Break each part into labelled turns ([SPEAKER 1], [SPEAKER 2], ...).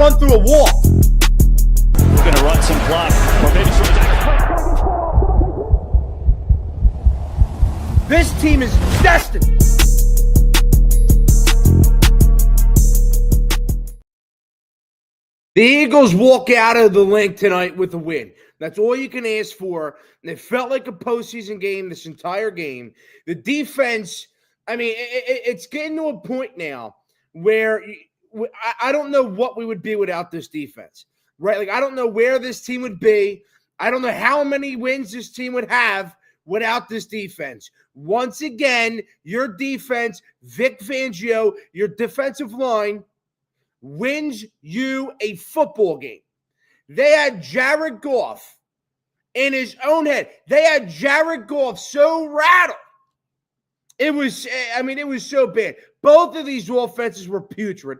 [SPEAKER 1] run through a wall.
[SPEAKER 2] We're going to run some clock. Or maybe
[SPEAKER 1] This team is destined. The Eagles walk out of the link tonight with a win. That's all you can ask for. It felt like a postseason game this entire game. The defense, I mean, it's getting to a point now where I don't know what we would be without this defense, right? Like, I don't know where this team would be. I don't know how many wins this team would have without this defense. Once again, your defense, Vic Fangio, your defensive line, wins you a football game. They had Jared Goff in his own head. They had Jared Goff so rattled. It was so bad. Both of these offenses were putrid.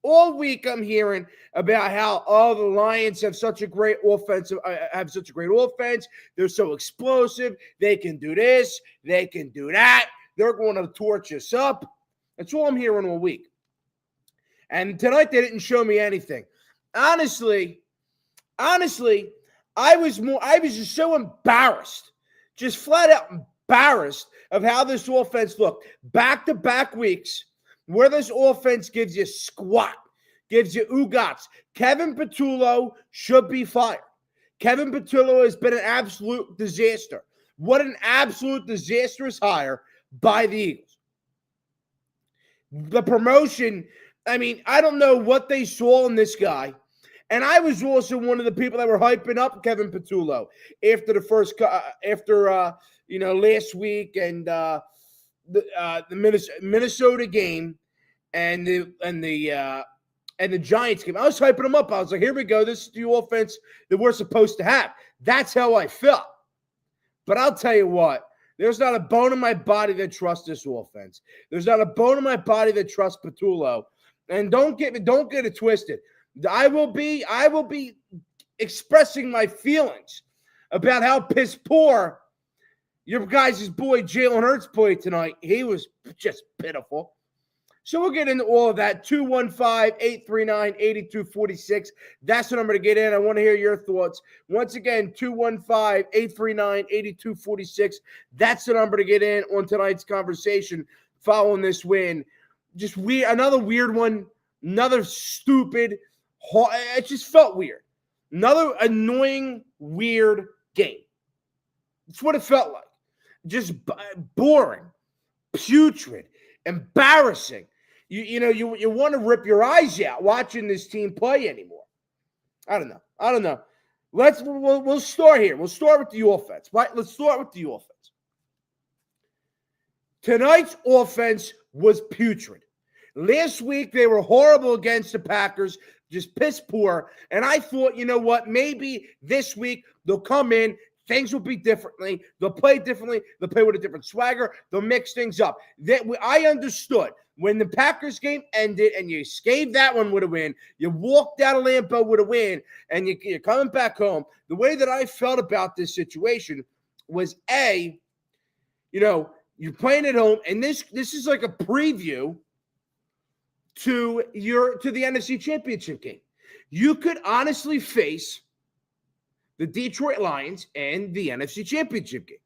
[SPEAKER 1] All week I'm hearing about how, the Lions have such a great offense. They're so explosive. They can do this. They can do that. They're going to torch us up. That's all I'm hearing all week. And tonight they didn't show me anything. Honestly, I was just so embarrassed, just flat out embarrassed of how this offense looked. Back-to-back weeks where this offense gives you squat, gives you oogats. Kevin Patullo should be fired. Kevin Patullo has been an absolute disaster. What an absolute disastrous hire by the Eagles. The promotion, I mean, I don't know what they saw in this guy. And I was also one of the people that were hyping up Kevin Patullo after last week and the Minnesota game and the Giants game. I was hyping them up. I was like, here we go. This is the offense that we're supposed to have. That's how I felt. But I'll tell you what. There's not a bone in my body that trusts this offense. There's not a bone in my body that trusts Patullo. And don't get it twisted. I will be expressing my feelings about how piss poor your guys' boy Jalen Hurts played tonight. He was just pitiful. So we'll get into all of that. 215-839-8246. That's the number to get in. I want to hear your thoughts. Once again, 215-839-8246. That's the number to get in on tonight's conversation following this win. Just another weird one, another stupid. It just felt weird. Another annoying, weird game. That's what it felt like. Just boring, putrid, embarrassing. You want to rip your eyes out watching this team play anymore. I don't know. We'll start here. We'll start with the offense. Right? Let's start with the offense. Tonight's offense was putrid. Last week, they were horrible against the Packers, just piss poor. And I thought, you know what, maybe this week they'll come in, things will be differently. They'll play differently. They'll play with a different swagger. They'll mix things up. I understood when the Packers game ended and you gave that one with a win, you walked out of Lambeau with a win, and you're coming back home. The way that I felt about this situation was, you're playing at home, and this is like a preview to the NFC Championship game. You could honestly face the Detroit Lions and the NFC Championship game.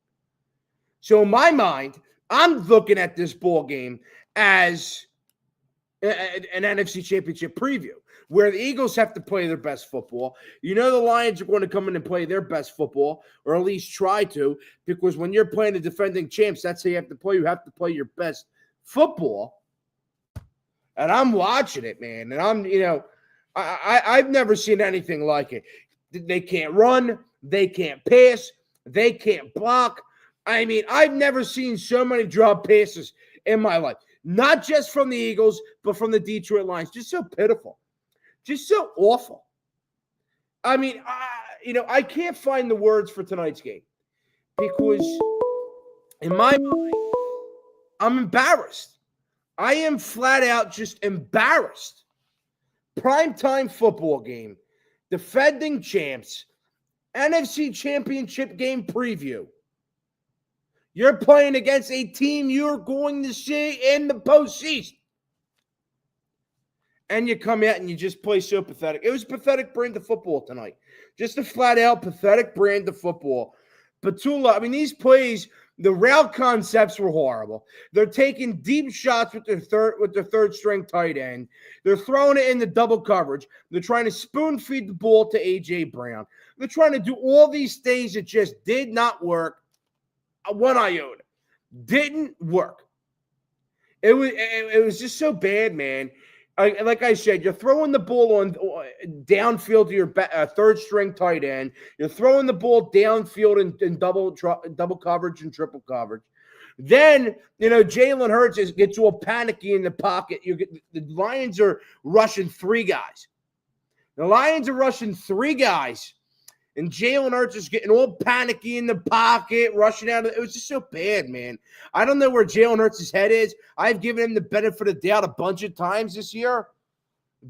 [SPEAKER 1] So in my mind, I'm looking at this ball game as an NFC Championship preview, where the Eagles have to play their best football. The Lions are going to come in and play their best football, or at least try to, because when you're playing the defending champs, that's how you have to play. You have to play your best football. And I'm watching it, man. And I've never seen anything like it. They can't run. They can't pass. They can't block. I mean, I've never seen so many drop passes in my life. Not just from the Eagles, but from the Detroit Lions. Just so pitiful. Just so awful. I mean, I can't find the words for tonight's game because in my mind, I'm embarrassed. I am flat out just embarrassed. Primetime football game, defending champs, NFC Championship game preview. You're playing against a team you're going to see in the postseason. and you come out and you just play so pathetic. It was a pathetic brand of football tonight. Just a flat-out pathetic brand of football. Petula, I mean, these plays, the route concepts were horrible. They're taking deep shots with their third string tight end. They're throwing it into double coverage. They're trying to spoon feed the ball to A.J. Brown. They're trying to do all these things that just did not work. One iota. Didn't work. It was just so bad, man. Like I said, you're throwing the ball on downfield to your third string tight end. You're throwing the ball downfield in double coverage and triple coverage. Then, Jalen Hurts gets all panicky in the pocket. The Lions are rushing three guys. And Jalen Hurts is getting all panicky in the pocket, rushing out. It was just so bad, man. I don't know where Jalen Hurts' head is. I've given him the benefit of the doubt a bunch of times this year,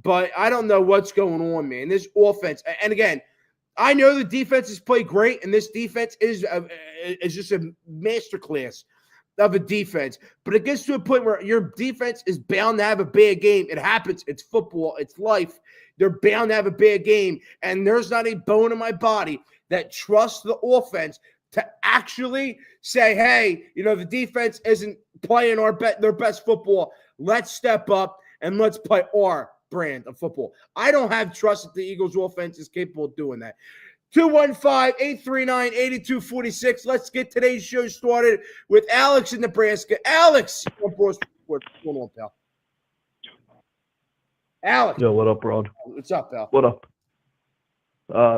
[SPEAKER 1] but I don't know what's going on, man. This offense, and again, I know the defense has played great, and this defense is just a masterclass of a defense. But it gets to a point where your defense is bound to have a bad game. It happens. It's football. It's life. They're bound to have a bad game, and there's not a bone in my body that trusts the offense to actually say, hey, the defense isn't playing their best football. Let's step up and let's play our brand of football. I don't have trust that the Eagles offense is capable of doing that. 215-839-8246. Let's get today's show started with Alex in Nebraska. Alex, what's going on, pal? Alex.
[SPEAKER 3] Yo, what up, Rod?
[SPEAKER 1] What's up, pal?
[SPEAKER 3] What up?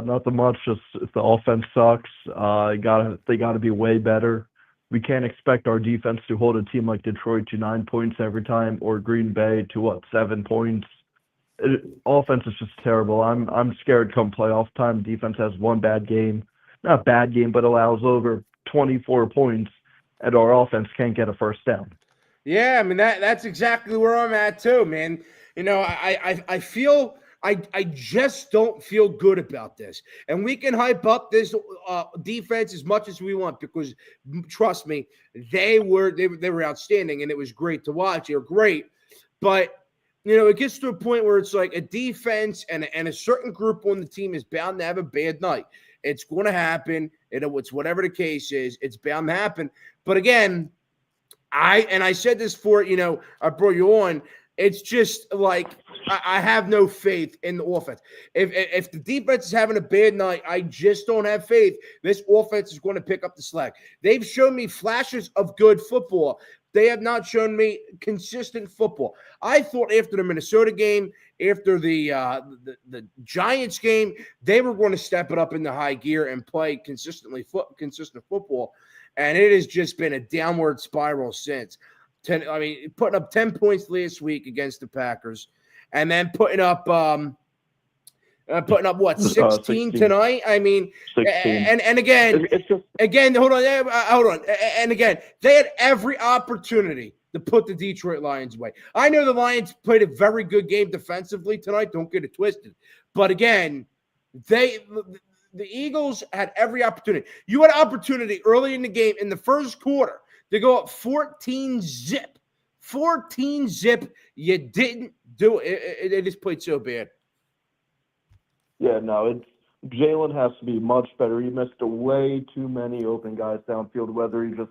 [SPEAKER 3] Nothing much. Just if the offense sucks, they gotta be way better. We can't expect our defense to hold a team like Detroit to 9 points every time, or Green Bay to 7 points. Offense is just terrible. I'm scared come playoff time. Defense has one bad game, not bad game, but allows over 24 points, and our offense can't get a first down.
[SPEAKER 1] Yeah, I mean that's exactly where I'm at too, man. I feel I just don't feel good about this. And we can hype up this defense as much as we want because, trust me, they were outstanding and it was great to watch. They were great, but it gets to a point where it's like a defense and a certain group on the team is bound to have a bad night. It's going to happen. It's whatever the case is. It's bound to happen. But again, I said this for I brought you on. It's just like I have no faith in the offense. If the defense is having a bad night, I just don't have faith. This offense is going to pick up the slack. They've shown me flashes of good football. They have not shown me consistent football. I thought after the Minnesota game, after the Giants game, they were going to step it up into high gear and play consistent football. And it has just been a downward spiral since. Putting up 10 points last week against the Packers, and then putting up 16 tonight. I mean, 16. And again, hold on. And again, they had every opportunity to put the Detroit Lions away. I know the Lions played a very good game defensively tonight. Don't get it twisted. But again, the Eagles had every opportunity. You had opportunity early in the game in the first quarter to go up 14-zip. 14-zip. You didn't do it. They just played so bad.
[SPEAKER 3] Yeah, no, Jalen has to be much better. He missed way too many open guys downfield, whether he just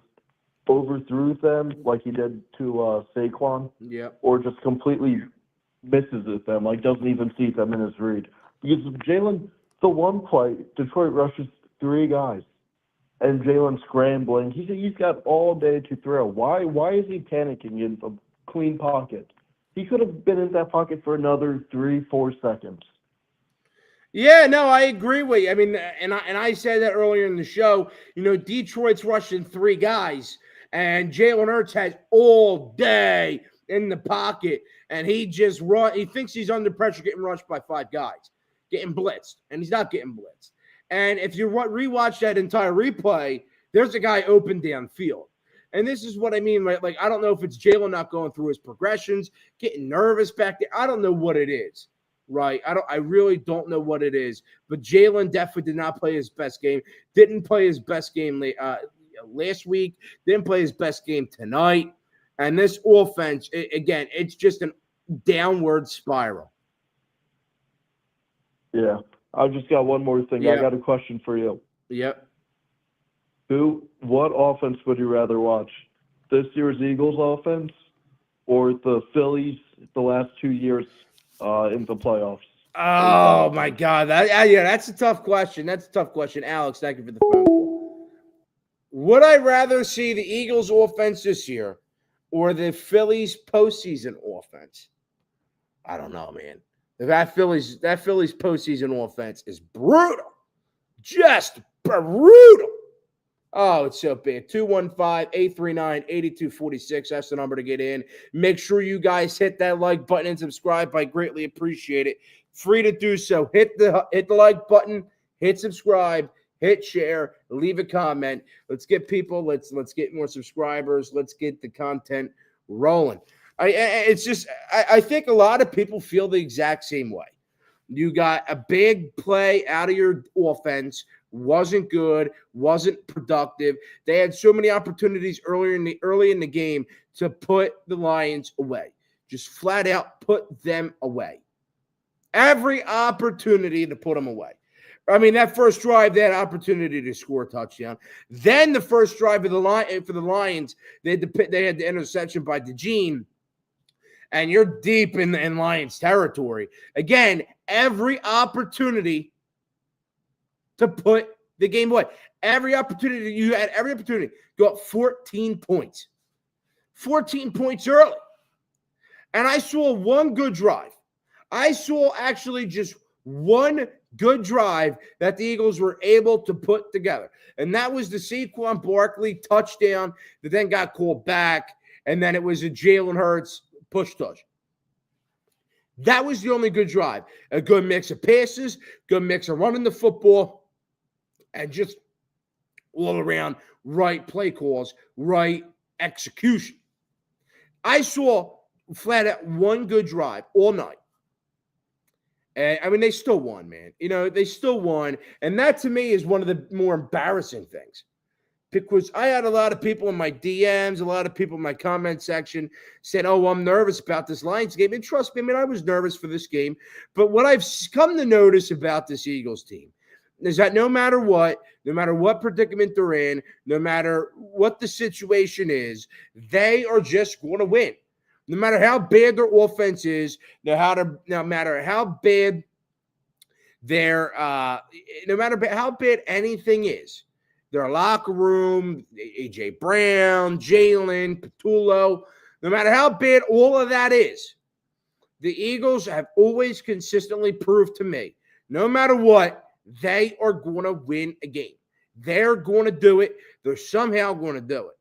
[SPEAKER 3] overthrew them like he did to Saquon, or just completely misses at them, like doesn't even see them in his read. Because Jalen, the one play, Detroit rushes 3 guys. And Jalen scrambling. He's got all day to throw. Why is he panicking in a clean pocket? He could have been in that pocket for another 3-4 seconds.
[SPEAKER 1] Yeah, no, I agree with you. I mean, and I said that earlier in the show. Detroit's rushing 3 guys, and Jalen Hurts has all day in the pocket, and he just run. He thinks he's under pressure, getting rushed by 5 guys, getting blitzed, and he's not getting blitzed. And if you rewatch that entire replay, there's a guy open downfield. And this is what I mean, right? Like, I don't know if it's Jalen not going through his progressions, getting nervous back there. I don't know what it is, right? I really don't know what it is. But Jalen definitely did not play his best game. Didn't play his best game last week. Didn't play his best game tonight. And this offense, again, it's just an downward spiral.
[SPEAKER 3] Yeah. I've just got one more thing.
[SPEAKER 1] Yeah.
[SPEAKER 3] I got a question for you.
[SPEAKER 1] Yep.
[SPEAKER 3] What offense would you rather watch? This year's Eagles offense or the Phillies the last 2 years in the playoffs?
[SPEAKER 1] Oh, my God. That's a tough question. Alex, thank you for the phone call. Would I rather see the Eagles offense this year or the Phillies postseason offense? I don't know, man. That Phillies postseason offense is brutal. Just brutal. Oh, it's so bad. 215-839-8246. That's the number to get in. Make sure you guys hit that like button and subscribe. I greatly appreciate it. Free to do so. Hit the like button, hit subscribe, hit share, leave a comment. Let's get people, let's get more subscribers. Let's get the content rolling. I think a lot of people feel the exact same way. You got a big play out of your offense, wasn't good, wasn't productive. They had so many opportunities early in the game to put the Lions away. Just flat out put them away. Every opportunity to put them away. I mean, that first drive, they had an opportunity to score a touchdown. Then the first drive for the Lions, they had the interception by DeJean. And you're deep in Lions territory. Again, every opportunity to put the game away. Every opportunity. Go up 14 points. 14 points early. And I saw one good drive. I saw actually just one good drive that the Eagles were able to put together. And that was the Saquon Barkley touchdown that then got called back. And then it was a Jalen Hurts push touch. That was the only good drive. A good mix of passes, good mix of running the football, and just all around right play calls, right execution. I saw flat out one good drive all night. And I mean, they still won, man. They still won. And that to me is one of the more embarrassing things. Because I had a lot of people in my DMs, a lot of people in my comment section said, oh, I'm nervous about this Lions game. And trust me, I mean, I was nervous for this game. But what I've come to notice about this Eagles team is that no matter what predicament they're in, no matter what the situation is, they are just going to win. No matter how bad their offense is, no matter how bad no matter how bad anything is, their locker room, A.J. Brown, Jalen, Patullo, no matter how bad all of that is, the Eagles have always consistently proved to me, no matter what, they are going to win a game. They're going to do it. They're somehow going to do it.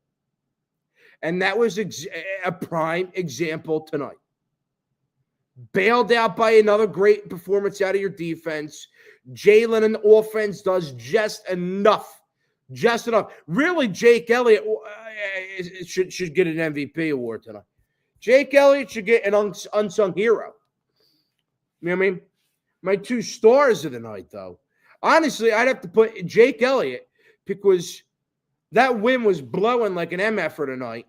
[SPEAKER 1] And that was a prime example tonight. Bailed out by another great performance out of your defense. Jalen and the offense does just enough. Just enough. Really, Jake Elliott should get an MVP award tonight. Jake Elliott should get an unsung hero. You know what I mean? My two stars of the night, though. Honestly, I'd have to put Jake Elliott because that wind was blowing like an MF for tonight.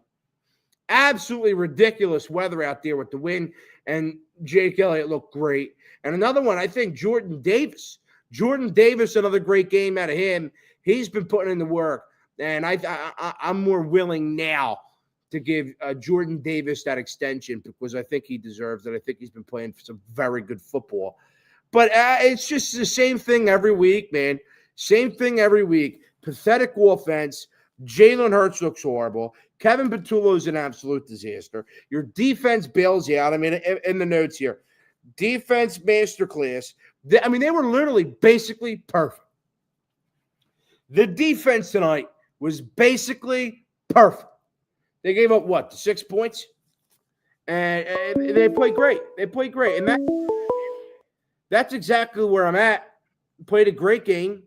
[SPEAKER 1] Absolutely ridiculous weather out there with the wind, and Jake Elliott looked great. And another one, I think Jordan Davis. Another great game out of him. He's been putting in the work, and I'm more willing now to give Jordan Davis that extension because I think he deserves it. I think he's been playing some very good football. But it's just the same thing every week, man. Same thing every week. Pathetic offense. Jalen Hurts looks horrible. Kevin Patullo is an absolute disaster. Your defense bails you out. I mean, in the notes here, defense masterclass. They were literally basically perfect. The defense tonight was basically perfect. They gave up 6 points? And they played great. And that's exactly where I'm at. Played a great game.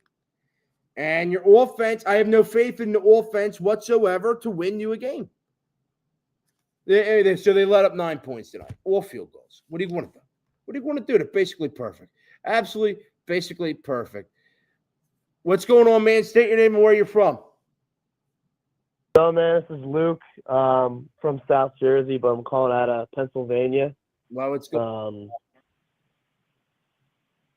[SPEAKER 1] And your offense, I have no faith in the offense whatsoever to win you a game. So they let up 9 points tonight. All field goals. What do you want to do? They're basically perfect. Absolutely, basically perfect. What's going on, man? State your name and where you're from.
[SPEAKER 4] Hello, man. This is Luke from South Jersey, but I'm calling out of Pennsylvania.
[SPEAKER 1] Well, it's good.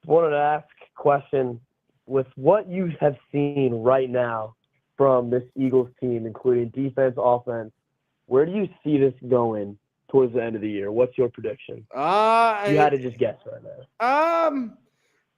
[SPEAKER 4] Wanted to ask a question. With what you have seen right now from this Eagles team, including defense, offense, where do you see this going towards the end of the year? What's your prediction? You had to just guess right now.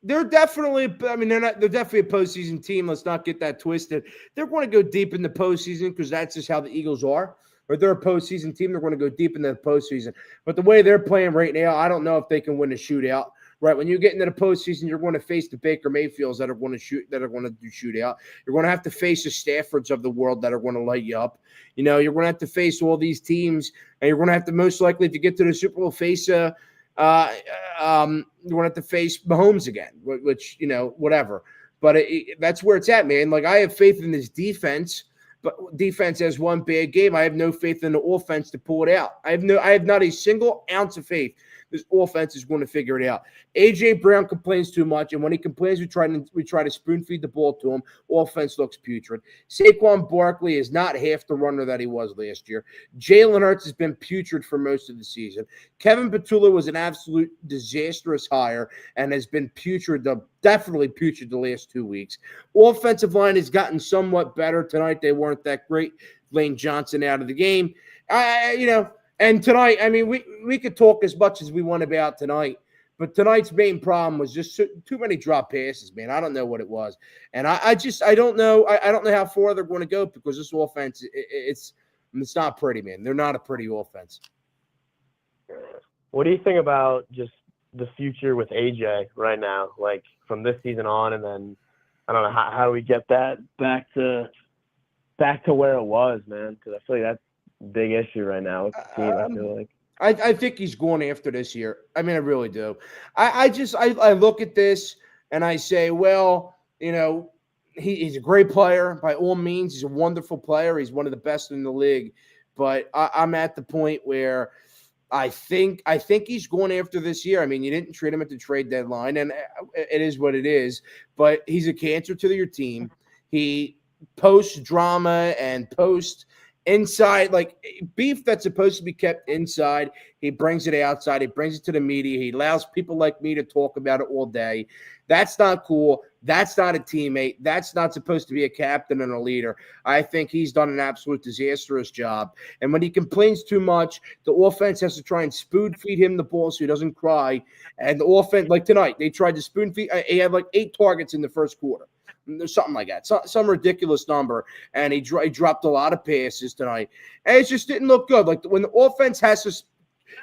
[SPEAKER 1] They're definitely. I mean, they're definitely a postseason team. Let's not get that twisted. They're going to go deep in the postseason because that's just how the Eagles are. Or they're a postseason team. They're going to go deep into the postseason. But the way they're playing right now, I don't know if they can win a shootout. Right, when you get into the postseason, you're going to face the Baker Mayfields that are going to do shootout. You're going to have to face the Staffords of the world that are going to light you up. You know, you're going to have to face all these teams, and you're going to have to most likely, if you get to the Super Bowl, face you're going to have to face Mahomes again, which whatever. But that's where it's at, man. Like, I have faith in this defense, but defense has one bad game. I have no faith in the offense to pull it out. I have not a single ounce of faith this offense is going to figure it out. A.J. Brown complains too much, and when he complains, we try to spoon-feed the ball to him. Offense looks putrid. Saquon Barkley is not half the runner that he was last year. Jalen Hurts has been putrid for most of the season. Kevin Petula was an absolute disastrous hire and has been definitely putrid the last 2 weeks. Offensive line has gotten somewhat better. Tonight they weren't that great. Lane Johnson out of the game. And tonight, I mean, we could talk as much as we want about tonight, but tonight's main problem was just too many drop passes, man. I don't know what it was, and I don't know. I don't know how far they're going to go because this offense, it's not pretty, man. They're not a pretty offense.
[SPEAKER 4] What do you think about just the future with AJ right now, like from this season on, and then I don't know how do we get that back to where it was, man? Because I feel like that's big issue right now with the team. I feel like
[SPEAKER 1] I think he's going after this year. I mean, I really do. I look at this and I say, well, he's a great player by all means. He's a wonderful player. He's one of the best in the league. But I'm at the point where I think he's going after this year. I mean, you didn't trade him at the trade deadline, and it is what it is. But he's a cancer to your team. He posts drama and posts inside, like beef that's supposed to be kept inside. He brings it outside. He brings it to the media. He allows people like me to talk about it all day. That's not cool. That's not a teammate. That's not supposed to be a captain and a leader. I think he's done an absolute disastrous job. And when he complains too much, the offense has to try and spoon feed him the ball so he doesn't cry. And the offense, like tonight, they tried to spoon feed. He had like 8 targets in the first quarter. There's something like that, some ridiculous number, and he dropped a lot of passes tonight, and it just didn't look good. Like when the offense has to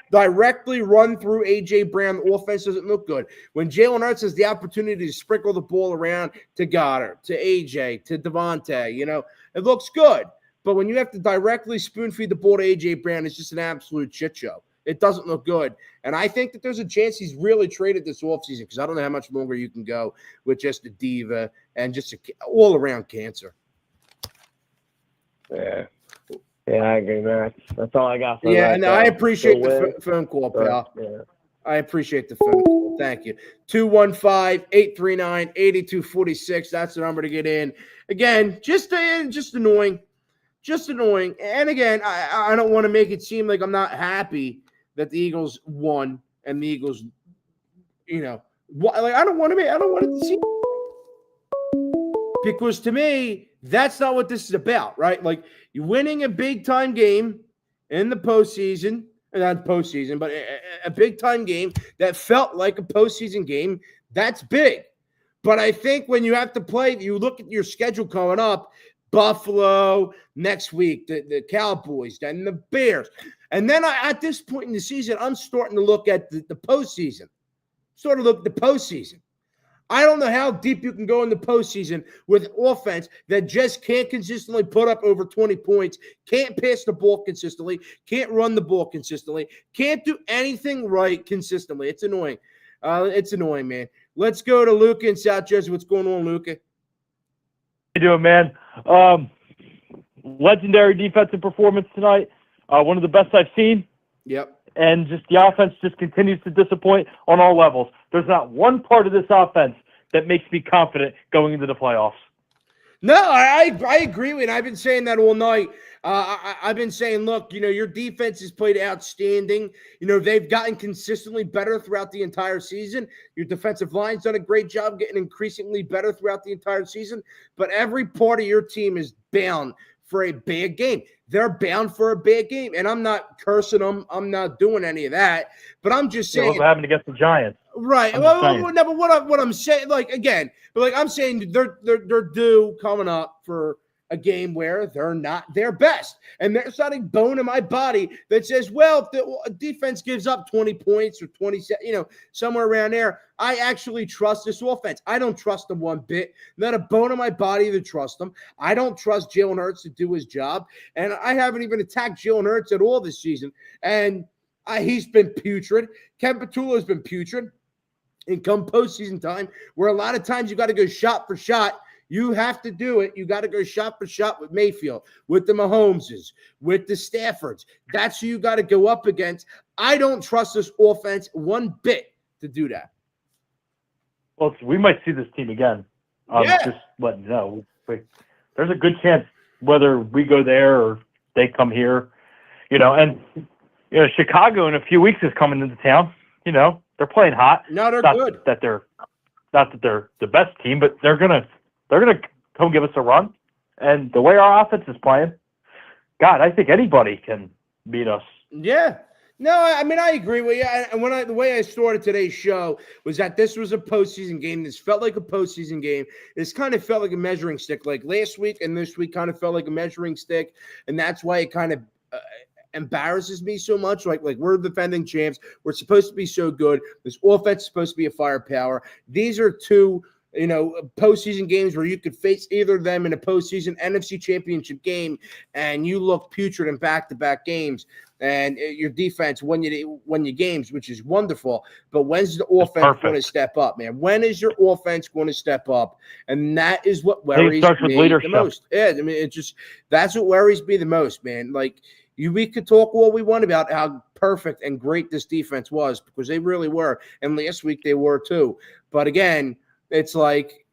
[SPEAKER 1] directly run through A.J. Brown, the offense doesn't look good. When Jalen Hurts has the opportunity to sprinkle the ball around to Goddard, to A.J., to Devontae, it looks good. But when you have to directly spoon feed the ball to A.J. Brown, it's just an absolute shit show. It doesn't look good. And I think that there's a chance he's really traded this offseason because I don't know how much longer you can go with just a diva and just all-around cancer.
[SPEAKER 4] Yeah, I agree, man. That's all I got for
[SPEAKER 1] yeah,
[SPEAKER 4] that.
[SPEAKER 1] No, I appreciate the phone call, pal.
[SPEAKER 4] Yeah.
[SPEAKER 1] I appreciate the phone call. Thank you. 215-839-8246. That's the number to get in. Again, just annoying. Just annoying. And again, I don't want to make it seem like I'm not happy that the Eagles won and the Eagles, I don't want to see, because to me, that's not what this is about, right? Like, you're winning a big time game in the postseason, not postseason, but a big time game that felt like a postseason game. That's big. But I think when you have to play, you look at your schedule coming up, Buffalo next week, the Cowboys, then the Bears. And then at this point in the season, I'm starting to look at the postseason. I don't know how deep you can go in the postseason with offense that just can't consistently put up over 20 points, can't pass the ball consistently, can't run the ball consistently, can't do anything right consistently. It's annoying. It's annoying, man. Let's go to Luca in South Jersey. What's going on, Luca?
[SPEAKER 5] How you doing, man? Legendary defensive performance tonight. One of the best I've seen.
[SPEAKER 1] Yep.
[SPEAKER 5] And just the offense just continues to disappoint on all levels. There's not one part of this offense that makes me confident going into the playoffs.
[SPEAKER 1] No, I agree with you. I've been saying that all night. I've been saying, look, your defense has played outstanding. They've gotten consistently better throughout the entire season. Your defensive line's done a great job getting increasingly better throughout the entire season. But every part of your team is bound for a bad game. They're bound for a bad game. And I'm not cursing them. I'm not doing any of that. But I'm just saying.
[SPEAKER 5] What happened against the Giants?
[SPEAKER 1] Right. Well, no, but what I'm saying, I'm saying they're due coming up for a game where they're not their best. And there's not a bone in my body that says, well, if the defense gives up 20 points or 27, somewhere around there, I actually trust this offense. I don't trust them one bit. Not a bone in my body to trust them. I don't trust Jalen Hurts to do his job. And I haven't even attacked Jalen Hurts at all this season. And he's been putrid. Kevin Petula has been putrid. And come postseason time, where a lot of times you got to go shot for shot, you have to do it. You got to go shot for shot with Mayfield, with the Mahomeses, with the Staffords. That's who you got to go up against. I don't trust this offense one bit to do that.
[SPEAKER 5] Well, we might see this team again. Just letting you know. There's a good chance whether we go there or they come here, and Chicago in a few weeks is coming into town. They're playing hot.
[SPEAKER 1] No, they're good.
[SPEAKER 5] Not that they're the best team, but they're gonna come give us a run. And the way our offense is playing, God, I think anybody can beat us.
[SPEAKER 1] Yeah. No, I mean, I agree with you. And the way I started today's show was that this was a postseason game. This felt like a postseason game. This kind of felt like a measuring stick. Like last week and this week kind of felt like a measuring stick. And that's why it kind of embarrasses me so much. Like we're defending champs. We're supposed to be so good. This offense is supposed to be a firepower. These are two, postseason games where you could face either of them in a postseason NFC championship game, and you look putrid in back-to-back games. And your defense won you games, which is wonderful. But when's the offense going to step up, man? When is your offense going to step up? And that is what worries me the most. Yeah, I mean, that's what worries me the most, man. Like, we could talk all we want about how perfect and great this defense was, because they really were. And last week they were too. But again, it's like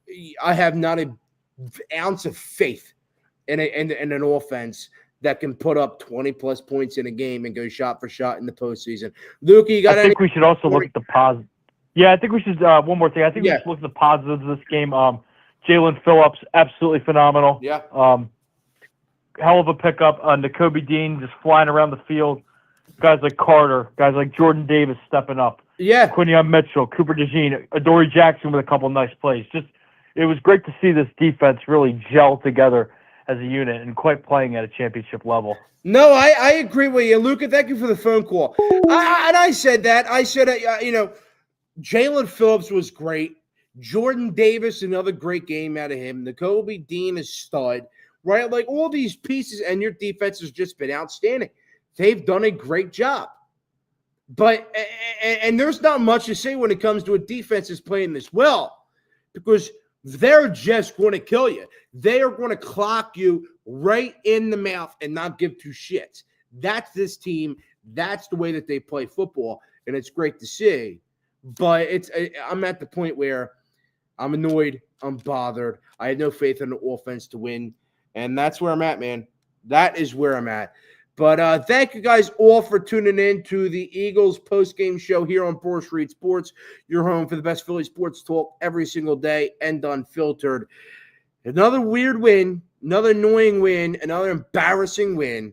[SPEAKER 1] I have not an ounce of faith in an offense that can put up 20-plus points in a game and go shot for shot in the postseason. Luke, you got
[SPEAKER 5] I think we should also look at the positive. Yeah, I think we should one more thing. I think we should look at the positives of this game. Jalen Phillips, absolutely phenomenal.
[SPEAKER 1] Yeah.
[SPEAKER 5] Hell of a pickup. Nakobe Dean just flying around the field. Guys like Carter, guys like Jordan Davis stepping up.
[SPEAKER 1] Yeah.
[SPEAKER 5] Quinion Mitchell, Cooper DeJean, Adoree Jackson with a couple nice plays. It was great to see this defense really gel together as a unit and quite playing at a championship level.
[SPEAKER 1] No, I agree with you. Luca, thank you for the phone call. I said that. I said, Jalen Phillips was great. Jordan Davis, another great game out of him. Nakobe Dean is stud. Right? Like all these pieces, and your defense has just been outstanding. They've done a great job. But, and there's not much to say when it comes to a defense that's playing this well, because they're just going to kill you. They are going to clock you right in the mouth and not give two shits. That's this team. That's the way that they play football, and it's great to see. But I'm at the point where I'm annoyed. I'm bothered. I had no faith in the offense to win. And that's where I'm at, man. That is where I'm at. But thank you guys all for tuning in to the Eagles post-game show here on Broad Street Sports, your home for the best Philly sports talk every single day and unfiltered. Another weird win, another annoying win, another embarrassing win.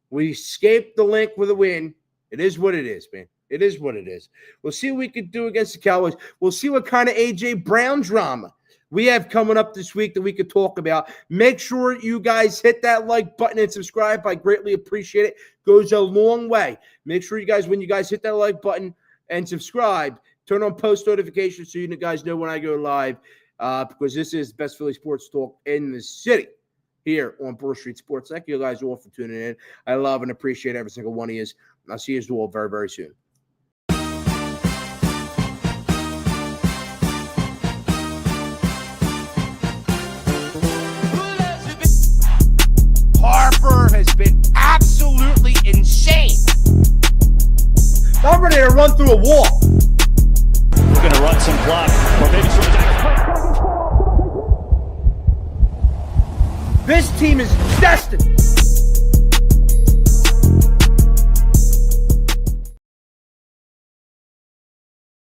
[SPEAKER 1] We escaped the link with a win. It is what it is, man. It is what it is. We'll see what we could do against the Cowboys. We'll see what kind of A.J. Brown drama we have coming up this week that we could talk about. Make sure you guys hit that like button and subscribe. I greatly appreciate it. Goes a long way. Make sure you guys, when you guys hit that like button and subscribe, turn on post notifications so you guys know when I go live, because this is the best Philly sports talk in the city here on Broad Street Sports. Thank you guys all for tuning in. I love and appreciate every single one of you. I'll see you all very, very soon. Has been absolutely insane. I'm ready to run through a wall.
[SPEAKER 2] We're going to run some clock, or maybe some.
[SPEAKER 1] This team is destined